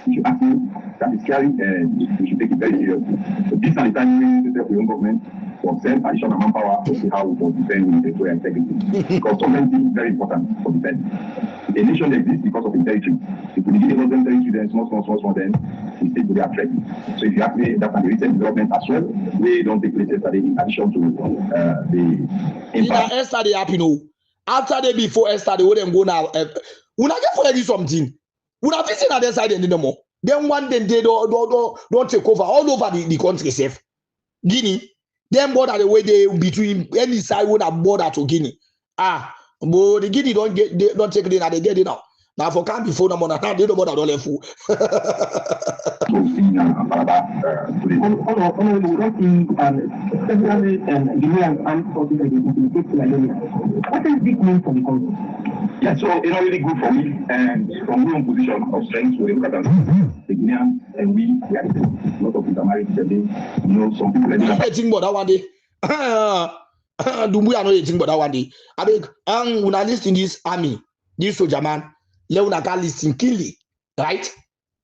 If you ask me, that is scary and we should take it very seriously. So this are the time we the young government for send additional manpower to see how we will defend with territorial integrity. Because sovereignty is very important for defense. A nation exists because of its territory. If we give them territory, then small, then we still will be a threat. So if you ask me, that's the recent development as well. We don't take place yesterday in addition to the impact. Yesterday happened. After the before yesterday, we them go now. We not get for any something. We not facing on their side anymore. Then one day they don't take over all over the country safe. Guinea, them border the way they between any side would have border to Guinea. But the Guinea don't take it now, they get it now. Now for can't be phone number now, they don't bother don't fool. Especially Guinean armed forces and what does this mean for the country? Yeah, so it's really good for me, and from my own position of strength, we look at the Guinean, and we are a lot of people married today. You know, some people like think about that one day. Dumbuya no think about that one day. I beg, when I list in this army, this soldier man, Leone can list in Kili, right?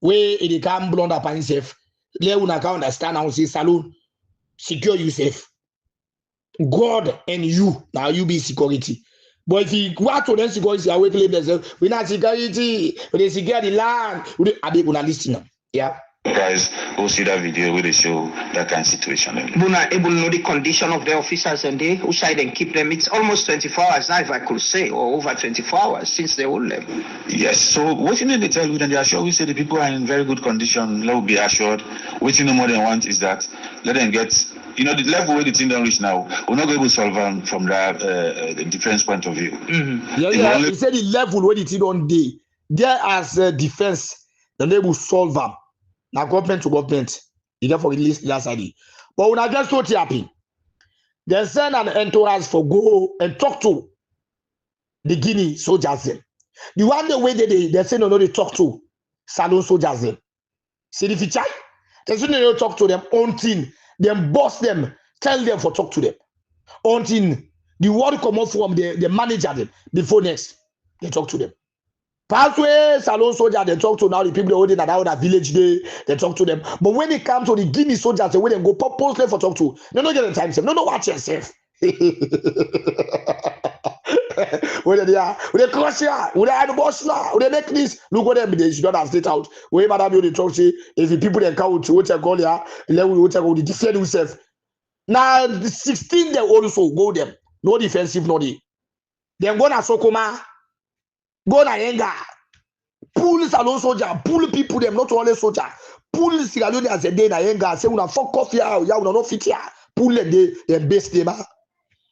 Where it can blunder upon himself. Leone can understand how say salon secure yourself. God and you now you be security. But if you go to them security, I will claim themselves. We not security, we secure the land. I be gonna listen. Yeah. Guys, who see that video where they show that kind of situation. We're not able to know the condition of the officers and they who side and keep them. It's almost 24 hours now, if I could say, or over 24 hours since they hold them. Yes, so what you need to tell you, then they assure we say the people are in very good condition, let be assured. What you know more than want is that let them get, you know, the level where the thing don't reach now, we're not going to solve them from that the defense point of view. Mm-hmm. Yeah, he said the level where the thing don't day, there as defense, then they will solve them. Now government to government, you get for release last Friday. But when I just so happy, they send an entourage for go and talk to the Guinea soldiers. Them. The one the way they say no, they talk to Salon soldiers. Them. See the feature? They say they don't talk to them until them boss them, tell them for talk to them. Until the word come up from the manager them before next, they talk to them. Pathway, Salon soldier, they talk to now the people holding at our village day, they talk to them. But when it comes to the Guinea soldiers, they will them go purposely for talk to. They don't get the time, no, watch yourself. Whether they are, when they crush you, when they are the boss now, when they make this, look what they should not have state out. When madam you talk to, if the people they count to what they call ya, level what they go to defend themselves. Now the 16 they also go them, no defensive, no they. Then go na Sokoma. Go na Yenga, pull Salon soldier, pull people them, not only soldier, pull Sierra Leone as a day na Yenga, say una fuck off here, ya una no fit here, pull them they base them.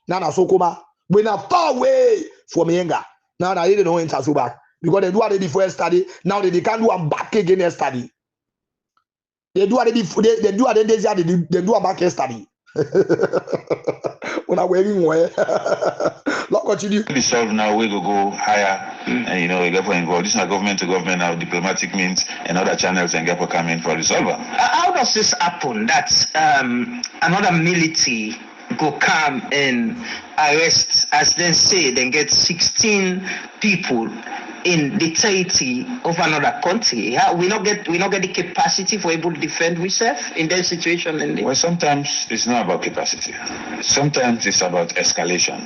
Now na Sokoma, we na far away from Yenga. Now they don't know enter so back because they do already before study. Now they can't do them back again and study. They do already they do already they do a back and study. When I wearing where look what you do. The solve now we go higher and you know we get for involved. This is not government to government now, diplomatic means and other channels and get for coming for resolver. How does this happen that another military go come and arrest, as then say, then get 16 people in the territory of another country? We not get the capacity for able to defend ourselves in that situation. Well, sometimes it's not about capacity. Sometimes it's about escalation.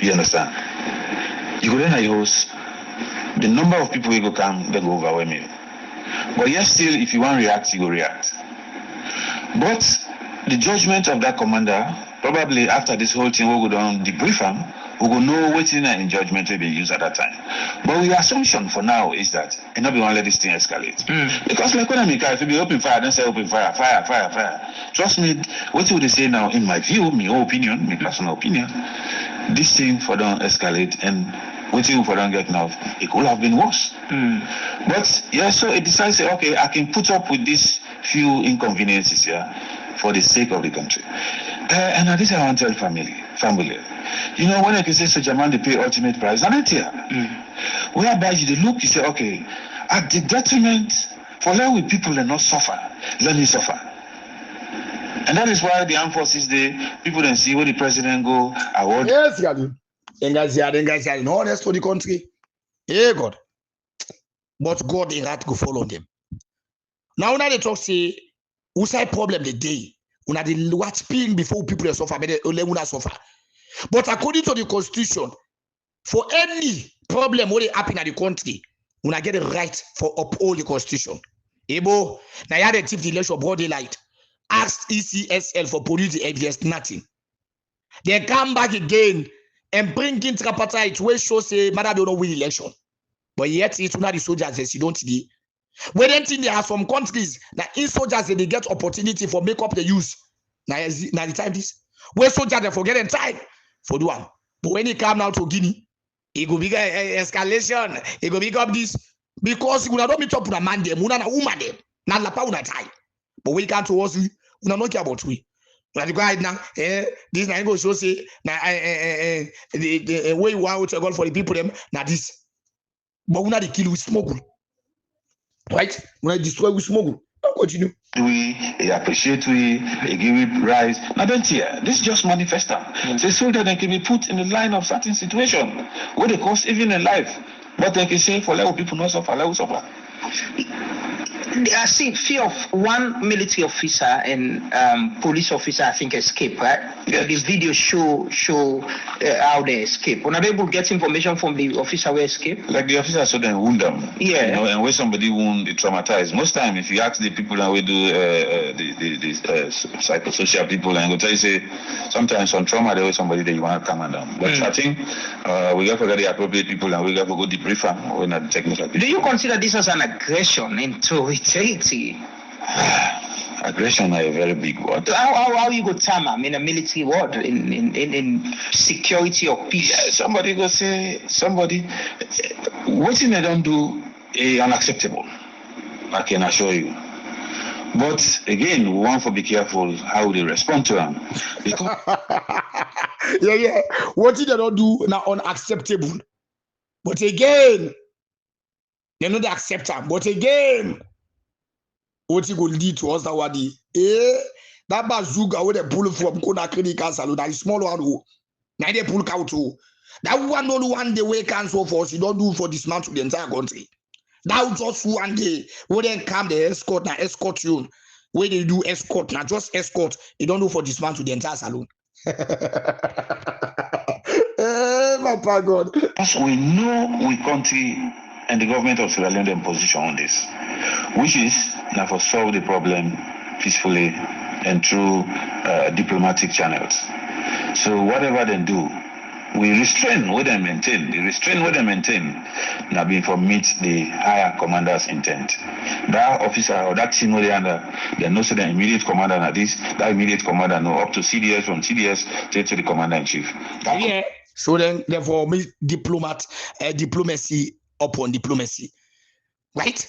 You understand? You go then host, the number of people who go come, they go overwhelm you. But yes, still, if you want to react, you go react. But the judgment of that commander, probably after this whole thing, we'll go down debrief him. We will know what in judgment will be used at that time. But the assumption for now is that and not be one let this thing escalate. Because like when I'm in car, if you be open fire, don't say open fire, fire. Trust me, what would they say now, in my view, my opinion, my personal opinion, this thing for don't escalate and what you for don't get now, it could have been worse. But yeah, so it decides okay, I can put up with these few inconveniences here for the sake of the country. And at this I want to tell family. You know, when I can say such a man, they pay ultimate price, and it's here. Whereby you look, you say, okay, at the detriment for let with people and not suffer, let me suffer. And that is why the armed forces, people then see where the president go, award. Yes, God. Then guys, no, that's for the country. Yeah, God. But God, they had to follow them. Now they talk, say, who's that problem the day? Una the watch ping before people suffer, but they suffer. But according to the constitution, for any problem what happen in the country, una get the right for uphold the constitution. Ebo, now you had a chief the election broad daylight, asked ECSL for produce the evidence, nothing. They come back again and bring in tripartite where show say mother don't know win election. But yet it's not the soldiers they don't see. We don't think there are some countries that in soldiers they get opportunity for make up the use. Now the time this where soldiers they forget in time for the one. But when it come now to Guinea, It go big escalation. It go big up this because we don't meet up with a man them, una na woman them, na lapa una tie. But we can't towards we not care about we. But the guy now, this na go show say na the way you want to go for the people them na this. But we not the kill with smuggle, right? We not destroy with smuggle. Don't continue. We appreciate we give it rise. Now don't hear. This is just manifesto. Say soldier they can be put in the line of certain situation where they cost even a life. But they can say for let people not suffer, let us suffer. I see few of one military officer and police officer, I think, escape, right? Yes. The video show how they escape. When are they able to get information from the officer who escaped? Like the officer saw them wound them. Yeah. You know, and when somebody wound, they traumatized. Most time, if you ask the people that we do the psychosocial people, and go tell you say sometimes on trauma there was somebody that you want to calm down. But I think we got to get the appropriate people and we got to go debrief them. We're not the technical people. Do you consider this as an aggression into it? Aggression is a very big word. How you go term in a military word in security or peace? Yeah, somebody go say what they don't do is unacceptable. I can assure you. But again, we want to be careful how they respond to them. Because yeah. What they don't do now unacceptable. But again, they not accept them. But again, what it will lead to us that what that bazooka where they pull from Conakry Castle, that is small one who now they pull out to that one only one day we cancel for us, you don't do for dismantle the entire country. That just one day where they come the escort now escort you where they do escort now just escort you don't do for dismantle the entire saloon. My God. because we know we country and the government of Sierra Leone in position on this, which is now for solve the problem peacefully and through diplomatic channels. So whatever they do, we restrain what they maintain. The restrain what they maintain now being for meet the higher commander's intent. That officer or that team where they under, they know so the immediate commander na this, that immediate commander know up to CDS, from CDS to the commander in chief. Yeah. So then therefore me diplomacy upon diplomacy. Right?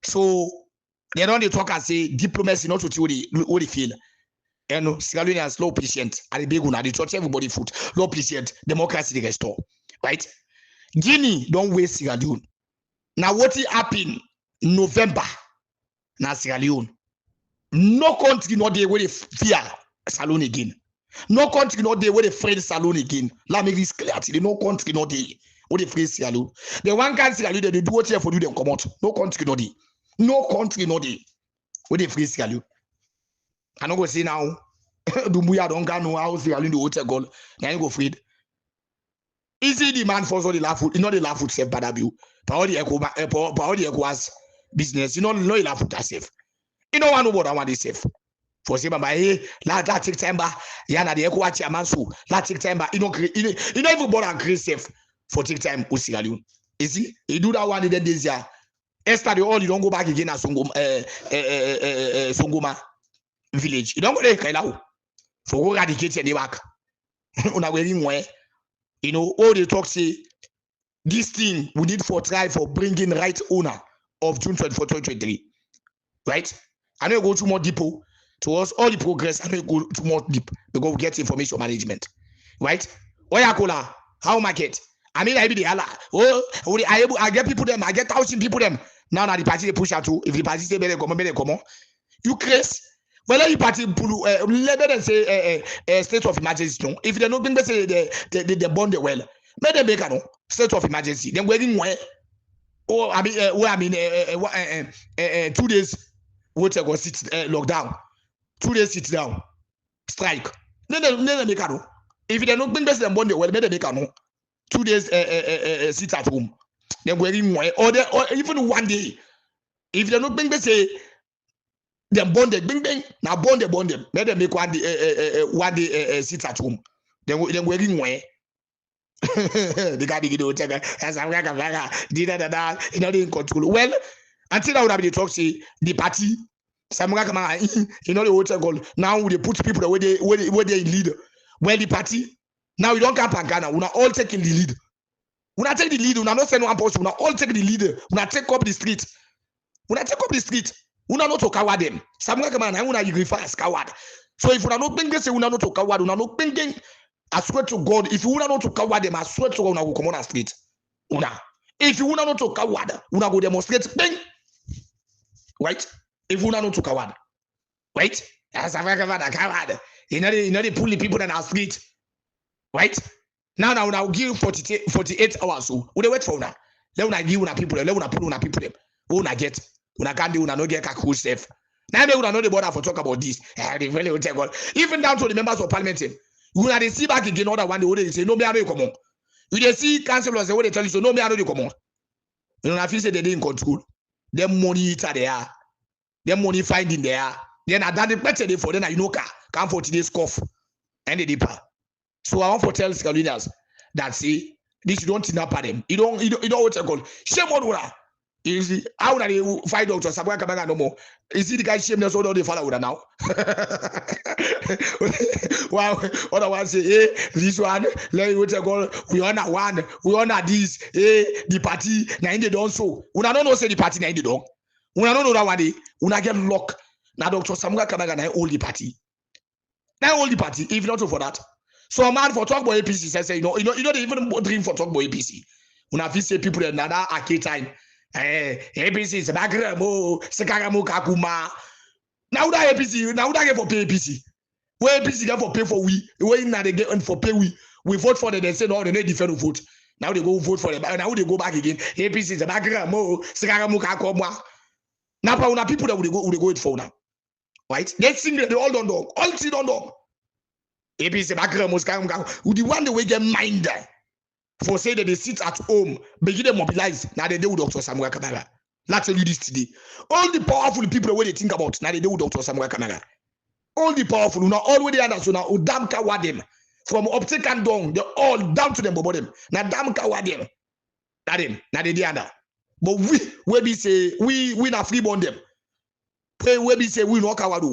So they don't talk and say diplomacy not to what they feel. And Sierra Leone has low patient at the big one, they touch everybody foot, low patient, democracy they restore. Right? Guinea don't waste Sierra Leone. Now what happened November? Now Sierra Leone. No country not there where they fear Salon again. No country not there where they afraid Salon again. Let me make this clear. No country not there where they afraid Sierra Leone. The one can Sierra Leone, they do what here for you, them come out. No country not there. No country not there where they afraid Sierra Leone. I don't go say now. Dumbuya don't know how Sierra Leone the hotel goal. Now you go afraid. Easy demand for all the laugh food. You know the laugh food safe bad abuse. Power the ECOWAS business. You know the laugh food safe. You know one about that one is safe. For say by hey, la take time ba. Yana the ECOWAS chairman so. La take time ba. You know everybody and create safe for take time with Sierra Leone. You see, you do that one in the days here. Esther the all you don't go back again at Songoma village. You don't go there Kailao. For go eradicate the back. Una wearing where. You know, all the talk say this thing we need for try for bringing right owner of June 24, 2023. Right? I know go to more deep towards all the progress. I know go to more deep because we get information management. Right? Oyakola, how market? I mean, I be the Allah. I get people them, I get 1,000 people them. Now the party they push out to. If the party say better come. You crazy. Well, you party let them say state of emergency. If they don't bring say the bond well, let them make a state of emergency. Then we're where. Oh, I mean, 2 days. What go sit lockdown. 2 days sit down. Strike. Let them make a no. If they don't bring them bond well, let them make a no. 2 days sit at home. Then we're where. Or even 1 day. If they don't bring say. Them bonded, bing, now bonded. Let them make 1 day sit at home. Then we're in way. The guy begin to check as I'm like you know they in control. Well, until I would have the talk say the party, some you know the hotel goal. Now they put people where they lead. Well, the party now we don't come Pangana, we're all taking the lead. Una take the lead, una not send one person, una all take the lead, una take up the street. Una take up the street. Una not to coward them. Samuel Kaman, I una you refer as coward. So if una not think say una not to coward, una not thinking, I swear to God, if you una not to coward them, I swear to God, una go come on the street. Una. If you una not to coward, una go demonstrate. Bang. Right? If una not to coward. Right? As a coward. You know they pull the people in our street. Right? Now give 48 hours. So we wait for now. Let una give una people, let una pull una people them. Una get, una can't do una no get a cool safe. Now they una know the border for talk about this. They really will take on. Even down to the members of parliament. You they see back again other one they say no me I know you come on. You they see councillors say what they tell you so no me I know you come on. You know, I feel say they didn't control. Them money eater they are. Them money finding there. Then at that better they for then you know come for today's cough and the deeper. So I want to tell Scalinians that see this you don't think about them. You don't what you call shame on una. You see how they find out Samuel Kamanga no more. You see the guy shameless all they follow with now. Wow, otherwise say hey this one let what you call we honor one we honor this hey the party now they don't so una don't know say the party now they don't una don't know that one day una get luck now Dr. Samuel Kamanga now hold the party now hold the party if not for that. So a man for talk about APC says, you know, they even dream for talk about APC. When I feel say people in another arcade time, APC is a background, Sekaramu Kakuma. Now that APC, now that get for pay APC. Where APC get for pay for we, where now they get for pay we vote for them, they say no, they need different vote. Now they go vote for them, now they go back again. APC is a background, Sekaramu Kakuma. Now people that would go it for now. Right? They sing they all don't know, all see don't know. APC background must come with the one the way get mind for say that they sit at home, begin to mobilize. Now they do with Dr. Samuel Kamara. Let's tell you this today. All the powerful people where they think about now they do with Dr. Samuel Kamara. All the powerful, now all the others now damn coward them from uptake and down, they all down to them about them. Now damn coward them. Now they the other. But we be say we not freeborn them. We be say we no coward.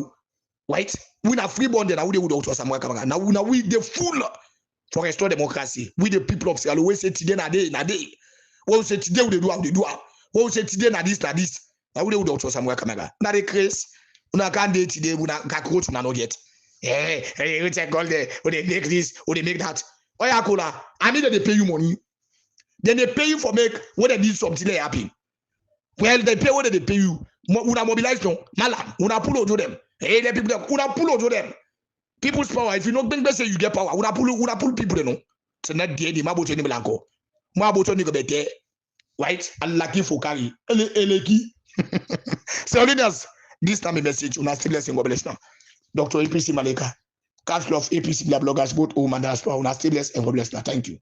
Right? We na free born then we would Dr. Samuel Kamara. Now we the full for restore democracy. We the people of Sierra Leone say today na day. We say today we do how they do. We say today na this. Now we Dr. Samuel Kamara. Now the craze. Una can't day today. Una cockroach una no get. Hey, we take all the they make this or they make that. Oya kola. I mean they pay you money. Then they pay you for make when they need something they happen. Well, they pay what they pay you. Una mobilize no. Malam. Una pull out them. Hey, the people that pull over them. People's power. If you don't think they say you get power, would pull people they know. So not the Maboto ni Blanco. Maboto ni Gobete. Right? Unlucky for carry. Eleki. So leaders, this time a message. Una still blessing God bless now. Dr. APC Malika. Council of APC bloggers, both home and diaspora. Una still bless and God bless now. Thank you.